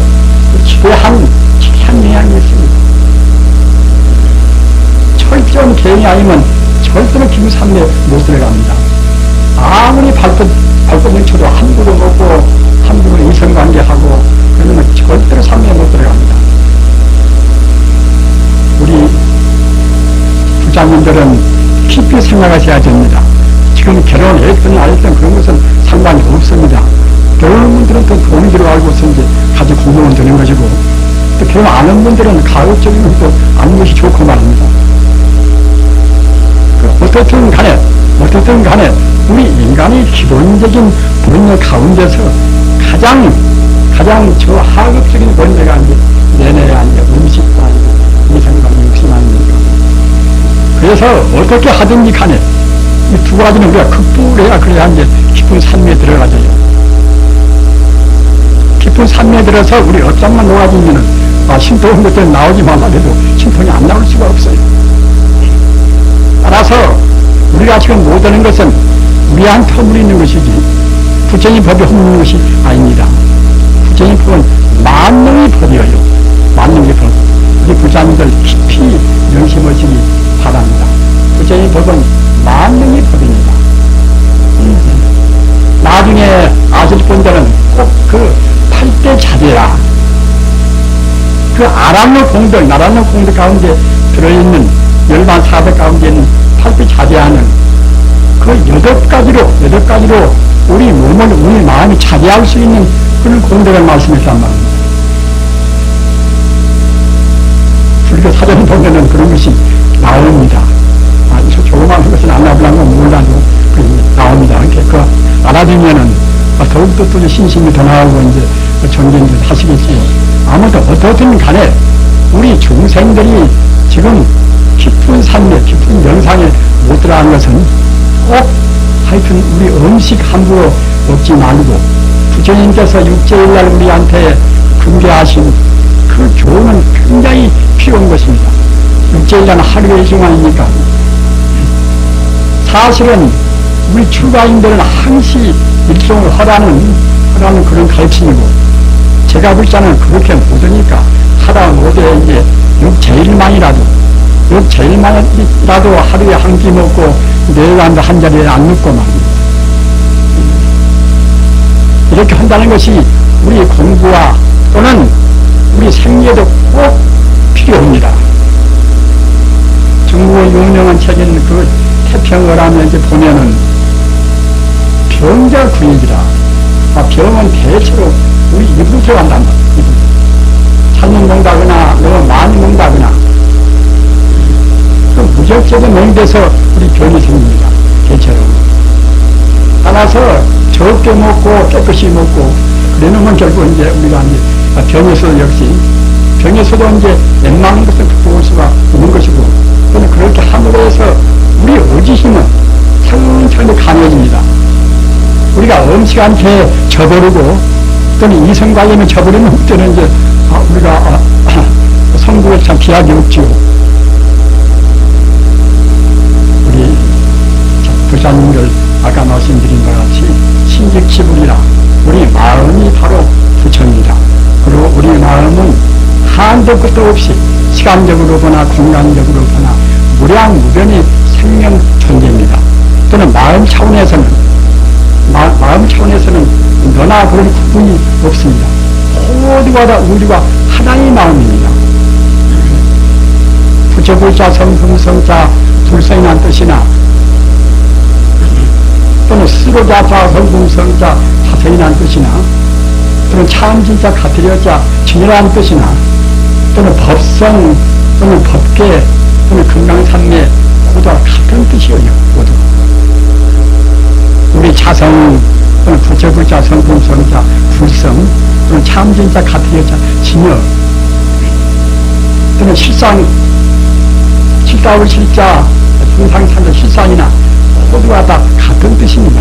지배한 영향이 있습니다. 철저한 계행이 아니면 절대로 김삼례 못 들어갑니다. 아무리 발톱을 쳐도 함부로 먹고 함부로 이성관계하고 그러면 절대로 삼례 못 들어갑니다. 우리 부자님들은 깊이 생각하셔야 됩니다. 지금 결혼했든 안 했든 그런 것은 상관이 없습니다. 결혼한 분들은 또 돈이 들어가고서 이제 같이 공부는 되는 것이고 또 결혼 안 한 분들은 가급적인 것도 아는 것이 좋고 말입니다. 어떻든 간에 우리 인간의 기본적인 본능 가운데서 가장 저 하급적인 본능가 이제 내내야 이제 음식도 아니고 이성과 육신 아닙니까? 그래서 어떻게 하든지 간에 이 두 가지는 우리가 극복해야 그래야 이제 깊은 산매에 들어가져요. 깊은 산매에 들어서 우리 업장만 놓아지면은 신통한 것들은 나오지 말라 해도 신통이 안 나올 수가 없어요. 따라서 우리가 지금 못하는 것은 우리한테 허물이 있는 것이지 부처님 법이 허물는 것이 아닙니다. 부처님 법은 만능의 법이에요. 만능의 법. 우리 부자님들 깊이 명심하시기 바랍니다. 부처님 법은 만능의 법입니다. 나중에 아실 분들은 꼭 그 8대 자제라 그 아람의 공덕, 나라는 공덕 가운데 들어있는 열반 사백 가운데 있는 8대 자제하는 그 8가지로 우리 몸을, 우리 마음이 차지할 수 있는 그런 공덕을 말씀했단 말입니다. 불교 사전에 보면은 그런 것이 나옵니다. 조그마한 것은 안 나오려는 건 몰라도 나옵니다. 이렇게 그 알아두면은 더욱더 또 신심이 더 나오고 이제 전쟁도 하시겠지요. 아무튼 어떻든 간에 우리 중생들이 지금 깊은 산매, 깊은 명상에 못 들어간 것은 꼭 하여튼 우리 음식 함부로 먹지 말고 부처님께서 육제일날 우리한테 금계하신 그 교훈은 굉장히 필요한 것입니다. 육제일날은 하루의 일중아니니까 사실은 우리 출가인들은 항시 일종을 하라는 그런 가르침이고 제가 볼 때는 그렇게 못하니까 하다 못해 이제 육제일만이라도 하루에 한 끼 먹고 내일 한 자리에 안 눕고 말입니다. 이렇게 한다는 것이 우리 공부와 또는 우리 생애도 꼭 필요합니다. 중국의 유명한 책인 그 태평어라면 이제 보면은 병자 구입이라. 병은 대체로 우리 입으로 들어간단 말이에요. 잘못 먹다거나 너무 많이 먹다거나 그 무적적인 먹는데서 우리 병이 생깁니다. 대체로. 따라서 적게 먹고 깨끗이 먹고 그러면 결국 이제 우리가 이제 병에서도 역시 병에서도 이제 웬만한 것을 극복할 수가 있는 것이고 또는 그렇게 함으로 해서 우리 의지심은 천천히 강해집니다. 우리가 음식한테 져버리고 또는 이성관계면 져버리면 그때는 이제 우리가 성부에 참 비약이 없지요. 우리 부자님들 아까 말씀드린 것 같이 신직치불이라 우리 마음이 바로 부처입니다. 그리고 우리 마음은 한도 끝도 없이 시간적으로 보나 공간적으로 보나 무량무변의 생명 존재입니다. 또는 마음 차원에서는 너나 그런 구분이 없습니다. 모두가 다 우리가 하나의 마음입니다. 부처불자 성품성자 불성이란 뜻이나 또는 스로자자 성품성자 사성이란 뜻이나 또는 참진자 가트려자 진이라는 뜻이나 또는 법성 또는 법계 또는 금강산매 모두가 같은 뜻이에요. 모두 우리 자성 또는 부처불자 성품성자 불성 또는 참진자 가트려자 진여 또는 실상을 실자 상상산도 실산이나 모두가 다 같은 뜻입니다.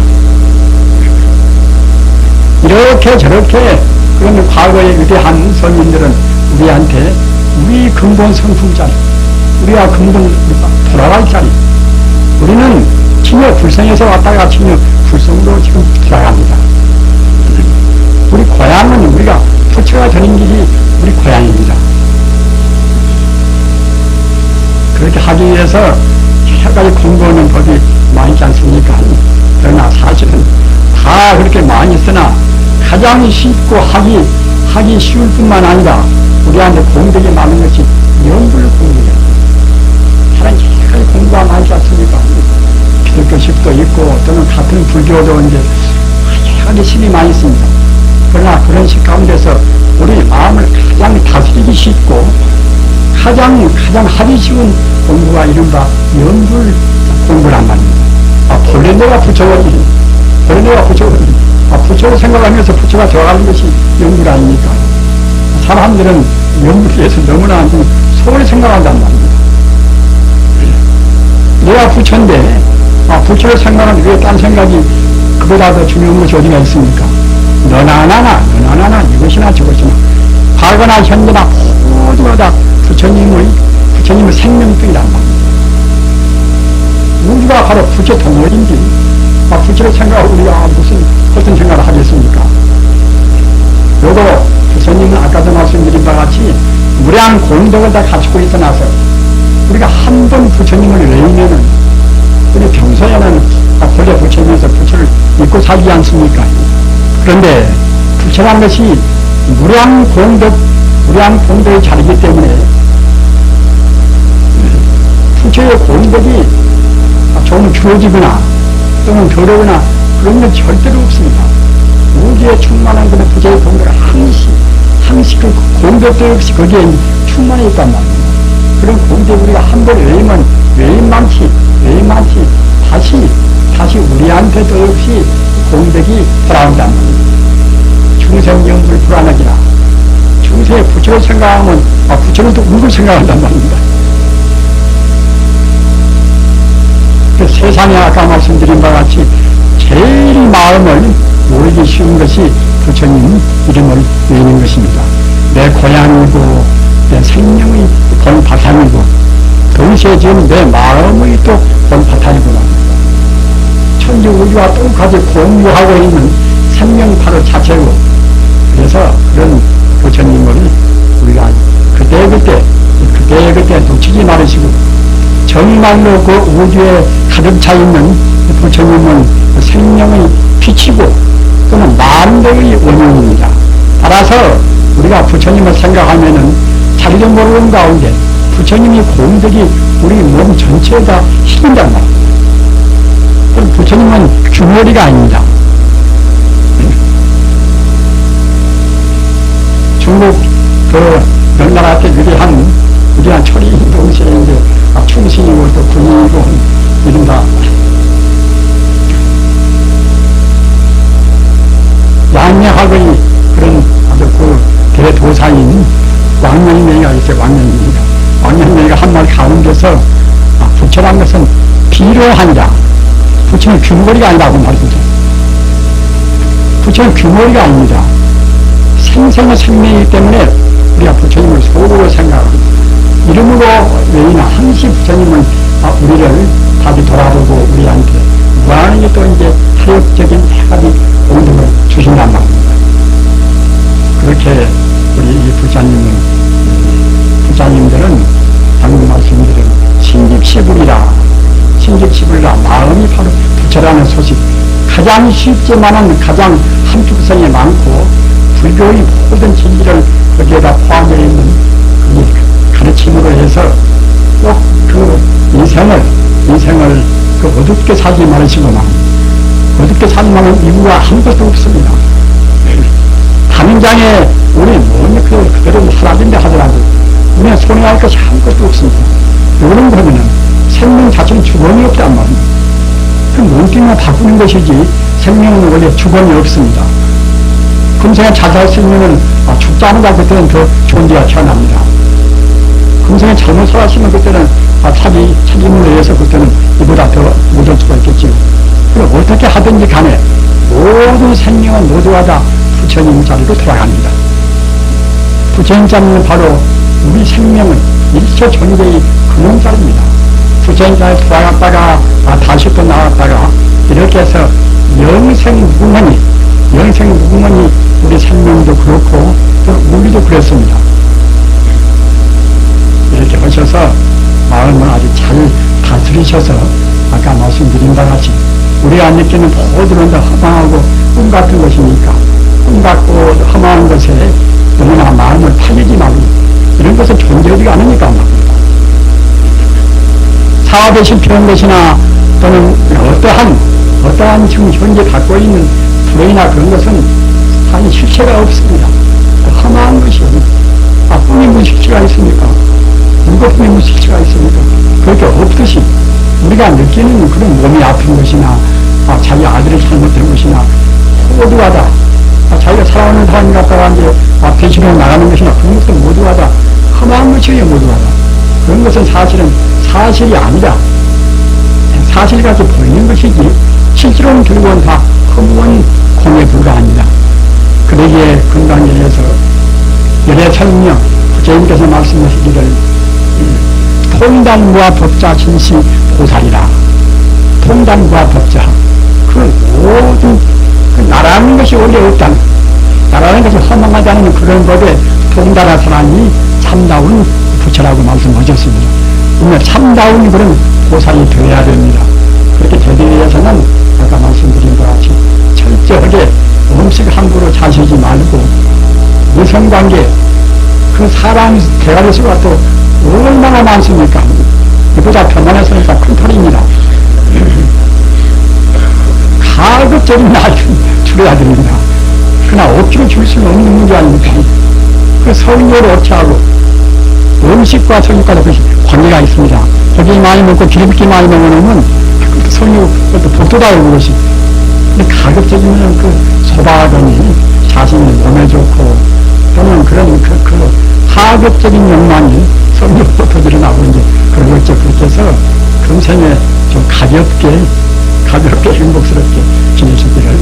이렇게 저렇게 그런 과거의 위대한 선인들은 우리한테 우리 근본 성품자리, 우리가 근본 돌아갈 자리, 우리는 진여 불성에서 왔다가 진여 불성으로 지금 돌아갑니다. 우리 고향은 우리가 부처가 되는 길이 우리 고향입니다. 그렇게 하기 위해서 여러 가지 공부하는 법이 많지 않습니까? 그러나 사실은 다 그렇게 많이 쓰나 가장 쉽고 하기 쉬울 뿐만 아니라 우리한테 공덕이 많은 것이 연불 공덕이에요. 다른 여러 가지 공부가 많지 않습니까? 기독교식도 있고 또는 같은 불교도 이제 여러 가지 식이 많이 있습니다. 그러나 그런 식 가운데서 우리 마음을 가장 다스리기 쉽고 가장 하기 쉬운 공부가 이른바 연불 공부란 말입니다. 본래 내가 부처거니, 부처를 생각하면서 부처가 되어가는 것이 연불 아닙니까? 사람들은 연불에 대해서 너무나 소홀히 생각한단 말입니다. 내가 부처인데, 부처를 생각하는 왜 딴 생각이 그보다 더 중요한 것이 어디가 있습니까? 너나 나나, 이것이나 저것이나, 과거나 현재나 모두가 다 부처님의 생명뿐이란 말입니다. 우주가 바로 부처 동물인지, 부처를 생각하고 우리가 무슨 어떤 생각을 하겠습니까? 요거 부처님은 아까도 말씀드린 바와 같이 무량 공덕을 다 갖추고 있어나서 우리가 한 번 부처님을 외우면은 우리 평소에는 본래 부처님에서 부처를 믿고 살지 않습니까? 그런데 부처란 것이 무량 공덕의 자리이기 때문에 부처의 공덕이 좀 주어지거나 또는 덜하거나 그런 건 절대로 없습니다. 우주에 충만한 그런 부처의 공덕을 항시 그 공덕도 역시 거기에 충만해 있단 말입니다. 그런 공덕 우리가 한 번 외우면 외인만치 다시 우리한테도 역시 공덕이 돌아온단 말입니다. 중생영불 불안하기라. 중생의 부처를 생각하면 부처는 또 우리를 생각한단 말입니다. 세상에 아까 말씀드린 바와 같이 제일 마음을 모르기 쉬운 것이 부처님 이름을 외우는 것입니다. 내 고향이고 내 생명의 본바탕이고 동시에 지금 내 마음의 또 본바탕이구나. 천지 우주와 똑같이 공유하고 있는 생명파로 자체고, 그래서 그런 부처님을 우리가 그때 놓치지 말으시고 정말로 그 우주에 가득 차 있는 부처님은 생명의 빛이고 또는 만대의 원인입니다. 따라서 우리가 부처님을 생각하면은 자기도 모르는 가운데 부처님이 공덕이 우리 몸 전체에다 힘인단 말입니다. 부처님은 규모리가 아닙니다. 중국 그 명나라 때 위대한 철이 동시에 이제 충신이고 또 군인이고 이른바 양명학의 그런 아주 그 대도사인 왕명명이가 있어요. 왕명명이가 한 말 가운데서 부처란 것은 비료하니라. 부처는 규모리가 아니라고 말입니다. 부처는 규모리가 아닙니다. 생생의 생명이기 때문에 우리가 부처님을 속으로 생각합니다. 이름으로 외이나 항시 부처님은 우리를 다시 돌아보고 우리한테 무한하게 또 이제 타협적인 해가지 공덕을 주신단 말입니다. 그렇게 우리 이 부자님들은 방금 말씀드린 신직시불이라 마음이 바로 부처라는 소식, 가장 쉽지만은 가장 함축성이 많고 불교의 모든 진리를 거기에다 포함되어 있는 그 가르침으로 해서 꼭 그 인생을 그 어둡게 살지 말으시고만, 어둡게 살면 이유가 아무것도 없습니다. 담임장에 우리 몸이 그대로 사라진다 하더라도 우리는 손해할 것이 아무것도 없습니다. 이런 거면은 생명 자체는 주권이 없단 말입니다. 그 몸뚱이만 바꾸는 것이지 생명은 원래 주권이 없습니다. 금생에 잘 살 수 있는 죽지 않은 자 그때는 더 좋은 데가 태어납니다. 금생에 잘못 살았으면 그때는 차짐을 위해서 그때는 이보다 더 못할 수가 있겠지요. 그럼 어떻게 하든지 간에 모든 생명은 모두가 다 부처님 자리로 돌아갑니다. 부처님 자리는 바로 우리 생명은 일체 존재의 근원자리입니다. 부처님 자리에 돌아갔다가 다시 또 나왔다가 이렇게 해서 영생무궁하니 우리 생명도 그렇고 또 우리도 그랬습니다. 이렇게 하셔서 마음을 아주 잘 다스리셔서 아까 말씀드린 바 같이 우리가 느끼는 모든 다 허망하고 꿈 같은 것이니까 꿈 같고 허망한 것에 너무나 마음을 팔리지 말고 이런 것은 존재하지가 않으니까 말입니다. 사업에 실패한 것이나 또는 어떠한 지금 현재 갖고 있는 불행이나 그런 것은 사실 실체가 없습니다. 허망한 것이요. 꿈이 무슨 실체가 있습니까? 무겁음이 무슨 실체가 있습니까? 그렇게 없듯이 우리가 느끼는 그런 몸이 아픈 것이나 자기 아들이 잘못된 것이나 모두가 다 자기가 살아오는 사람이 갖다가 이제 배신으로 나가는 것이나 그런 것도 모두가 다 험한 것이에요. 모두가 다. 그런 것은 사실은 사실이 아니라 사실같이 보이는 것이지 실제로는 결국은 다 허무한 공에 불과합니다. 그러기에 건강에 의해서 열애설명 부처님께서 말씀하시기를 통단무아 법자 진시 보살이라. 통단무아 법자 그 모든 나라는 것이 원래 없다는 나라는 것이 허망하다는 그런 법에 통달한 사람이 참다운 부처라고 말씀하셨습니다. 그러면 참다운 그런 보살이 되어야 됩니다. 그렇게 되기 위해서는 아까 말씀드린 것 같이 철저하게 음식 함부로 자시지 말고 무성관계 그 사람 대가리 수가 또 얼마나 많습니까? 이보다 편안해서니까 큰 털입니다. 가급적인 날 줄여야 됩니다. 그러나 억지로 줄 수는 없는 문제 아닙니까? 그 성료를 어찌하고 음식과 성료과도 그 관계가 있습니다. 고기 많이 먹고 기름기 많이 먹으면 그것도 성료, 그것도 복도다 그것이. 근데 가급적이면 그 소바하더니 자신의 몸에 좋고 또는 그런 그 하급적인 욕망이 성료부터 드러나고 이제 그런 것죠. 그렇게 해서 금생에 좀 가볍게 행복스럽게 지내시기를